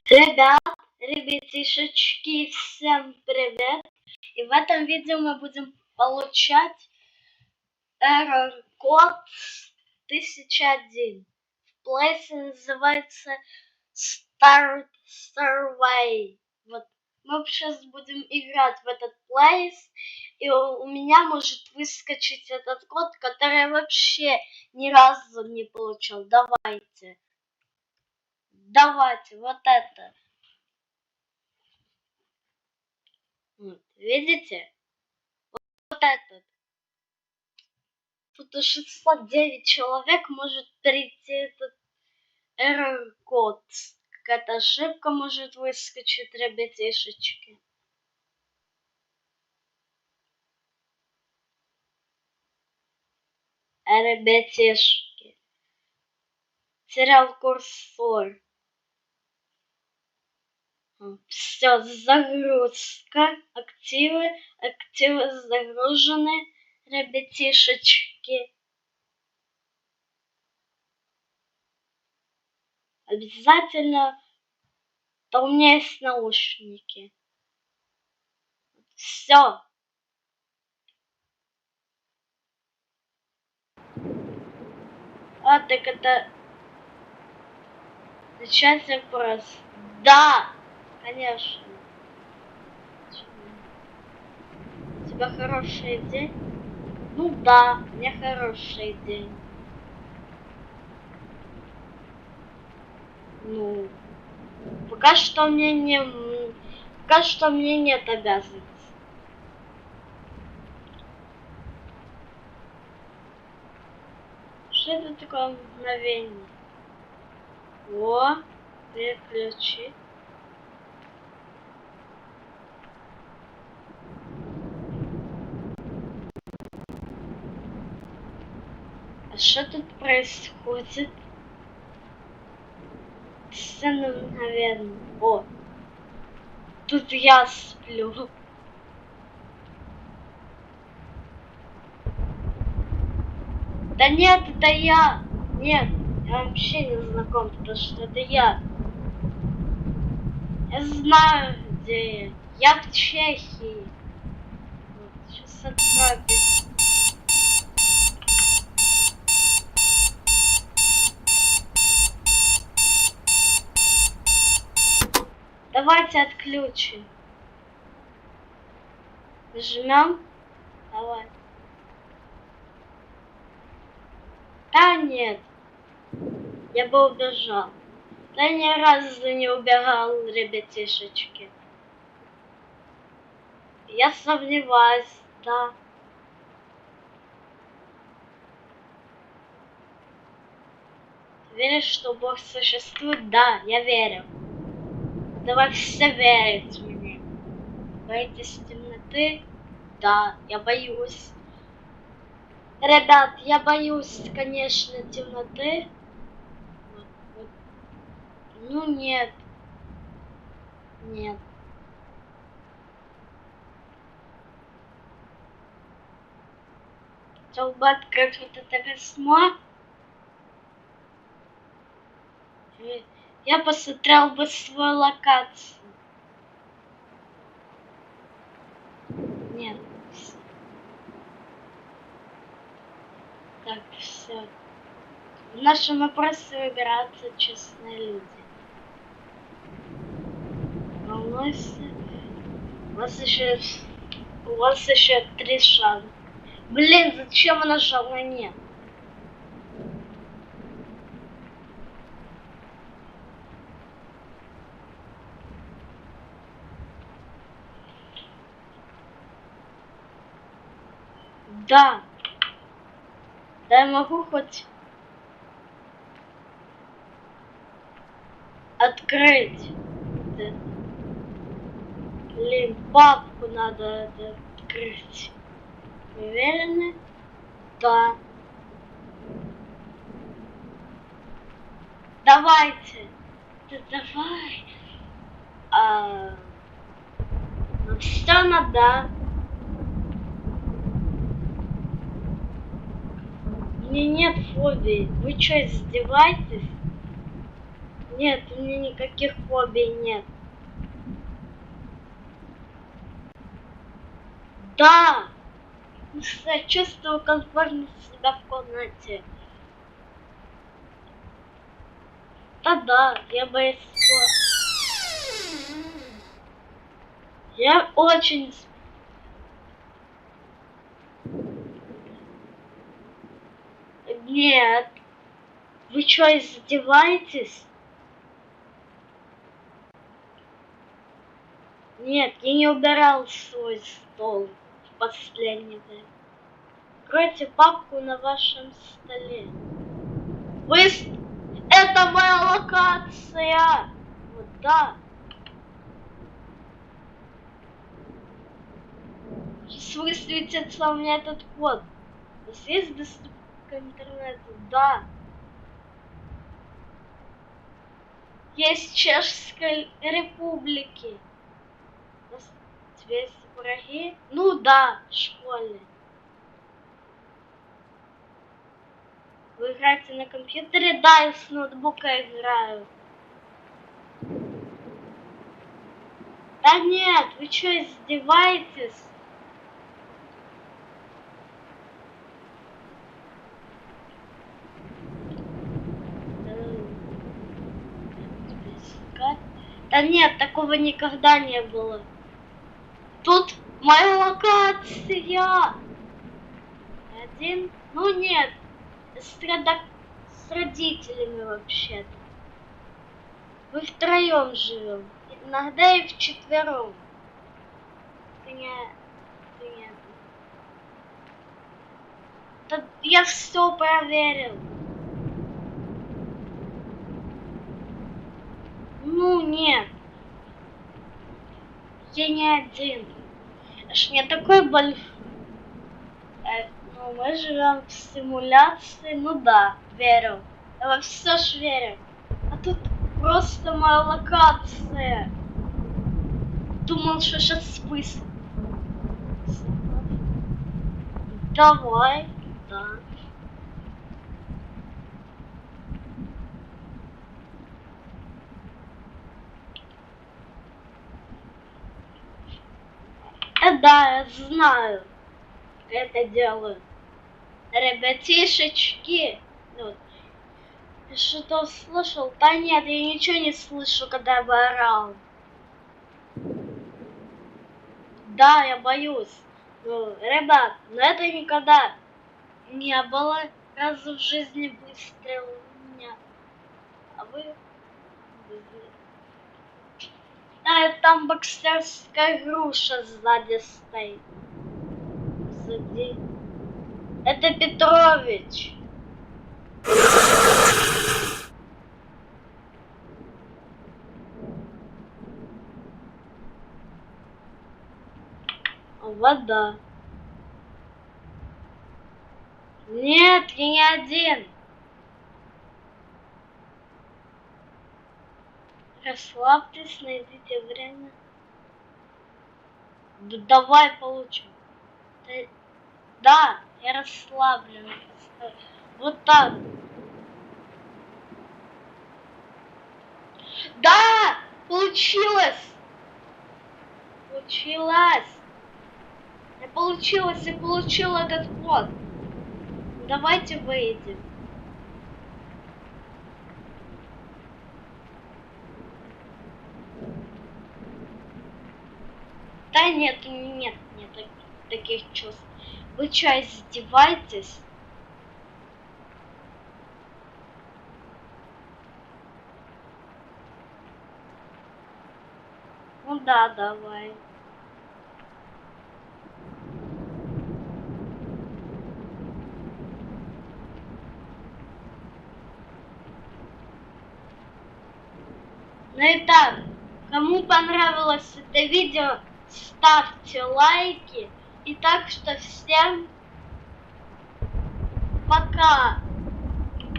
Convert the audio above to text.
Ребят, ребятишечки, всем привет! И в этом видео мы будем получать error-код 1001. В плейсе называется Start Survey. Вот. Мы сейчас будем играть в этот плейс, и у меня может выскочить этот код, который я вообще ни разу не получил. Давайте, вот это. Вот, видите? Вот этот. Тут 609 человек может прийти этот error-код. Какая-то ошибка может выскочить, ребятишечки. Ребятишки. Терял курсор. Все, загрузка. Активы загружены, ребятишечки. Обязательно. То у меня есть наушники. Все. А, так это... Сейчас я просто... Да! Конечно. У тебя хороший день? Ну да, у меня хороший день. Ну, пока что мне нет обязанностей. Что это такое мгновение? О, переключи. А что тут происходит? Сцена мгновенно. О, тут я сплю. Да нет, это я. Нет, я вообще не знаком, потому что это я. Я знаю, где я. Я в Чехии. Вот, сейчас открою. Давайте отключим. Нажмем. Давай. Да нет. Я бы убежал. Да я ни разу не убегал, ребятишечки. Я сомневаюсь, да. Ты веришь, что Бог существует? Да, я верю. Давай все верить в меня. Боитесь темноты? Да, я боюсь. Ребят, я боюсь, конечно, темноты. Вот. Ну нет. Нет. Хотел бы открыть вот это письмо. Я посмотрел бы свою локацию. Нет. Так, все. В нашем опросе выбираются честные люди. Волнуйся. У вас еще 3 шанса. Блин, зачем я нажал на нет? Да. Да, я могу хоть открыть. Блин, папку надо это открыть. Уверены? Да. Давайте. Да давай. Ну все надо. У меня нет фобии. Вы что, издеваетесь? Нет, у меня никаких фобий нет. Да! Я чувствую комфортно себя в комнате. Да, я боюсь. Я очень... Нет. Вы что, издеваетесь? Нет, я не убирал свой стол в последнее время. Откройте папку на вашем столе. Это моя локация! Вот да. Сейчас высветится у меня этот код. У вас есть доступ к интернету? Да. Есть Чешской Республики. У нас есть враги? Ну да, в школе. Вы играете на компьютере? Да, я с ноутбука играю. Да нет, вы что, издеваетесь? Да нет, такого никогда не было. Тут моя локация. Один? Ну нет, с родителями вообще-то. Мы втроем живем. Иногда и вчетвером. Нет. Да я все проверил. Ну нет. Я не один. Аж не такой большой. Ну, мы живем в симуляции. Ну да, верю. Я во все ж верю. А тут просто моя локация. Думал, что сейчас список. Давай, да. Да, я знаю. Это делаю. Ребятишечки. Вот. Ты что-то слышал? Да нет, я ничего не слышу, когда я бы орал. Да, я боюсь. Ну, ребят, но это никогда не было разу в жизни выстрел у меня. А вы? Да, там боксерская груша сзади стоит. Сзади. Это Петрович. Вода. Нет, я не один. Расслабьтесь, найдите время. Да давай получим. Да, я расслаблен. Вот так. Да! Получилось! Получилось! Я получил этот код. Давайте выйдем. Да нет, нет таких чувств. Вы что, издеваетесь? Ну да, давай. Ну и так, кому понравилось это видео, ставьте лайки. И так что всем пока.